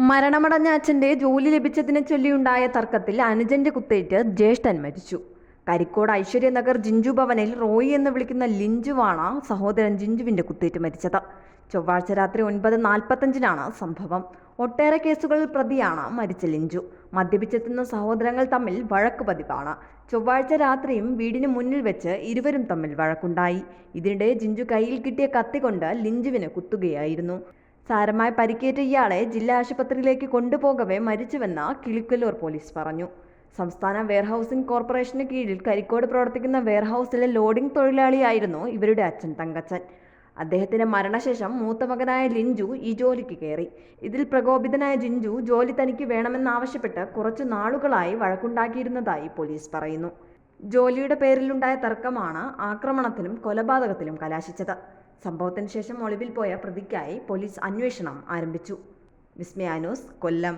മരണമടഞ്ഞ അച്ഛന്റെ ജോലി ലഭിച്ചതിനെ ചൊല്ലിയുണ്ടായ തർക്കത്തിൽ അനുജന്റെ കുത്തേറ്റ് ജ്യേഷ്ഠൻ മരിച്ചു. കരിക്കോട് ഐശ്വര്യനഗർ ജിഞ്ചു ഭവനിൽ റോയി എന്ന് വിളിക്കുന്ന ലിഞ്ചുവാണ് സഹോദരൻ ജിഞ്ചുവിന്റെ കുത്തേറ്റ് മരിച്ചത്. ചൊവ്വാഴ്ച രാത്രി 9:45 സംഭവം. ഒട്ടേറെ കേസുകളിൽ പ്രതിയാണ് മരിച്ച ലിഞ്ചു. മദ്യപിച്ചെത്തുന്ന സഹോദരങ്ങൾ തമ്മിൽ വഴക്ക് പതിവാണ്. ചൊവ്വാഴ്ച രാത്രിയും വീടിന് മുന്നിൽ വെച്ച് ഇരുവരും തമ്മിൽ വഴക്കുണ്ടായി. ഇതിനിടെ ജിഞ്ചു കയ്യിൽ കിട്ടിയ കത്തി കൊണ്ട് ലിഞ്ചുവിന് കുത്തുകയായിരുന്നു. സാരമായി പരിക്കേറ്റ ഇയാളെ ജില്ലാ ആശുപത്രിയിലേക്ക് കൊണ്ടുപോകവെ മരിച്ചുവെന്ന് കിളിക്കല്ലൂർ പോലീസ് പറഞ്ഞു. സംസ്ഥാന വെയർഹൌസിംഗ് കോർപ്പറേഷന് കീഴിൽ കരിക്കോട് പ്രവർത്തിക്കുന്ന വെയർഹൌസിലെ ലോഡിംഗ് തൊഴിലാളിയായിരുന്നു ഇവരുടെ അച്ഛൻ തങ്കച്ചൻ. അദ്ദേഹത്തിന്റെ മരണശേഷം മൂത്ത മകനായ ലിഞ്ചു ഈ ജോലിക്ക് കയറി. ഇതിൽ പ്രകോപിതനായ ജിഞ്ചു ജോലി തനിക്ക് വേണമെന്നാവശ്യപ്പെട്ട് കുറച്ചു നാളുകളായി വഴക്കുണ്ടാക്കിയിരുന്നതായി പോലീസ് പറയുന്നു. ജോലിയുടെ പേരിലുണ്ടായ തർക്കമാണ് ആക്രമണത്തിലും കൊലപാതകത്തിലും കലാശിച്ചത്. സംഭവത്തിന് ശേഷം ഒളിവിൽ പോയ പ്രതിക്കായി പോലീസ് അന്വേഷണം ആരംഭിച്ചു. വിസ്മയ ന്യൂസ്, കൊല്ലം.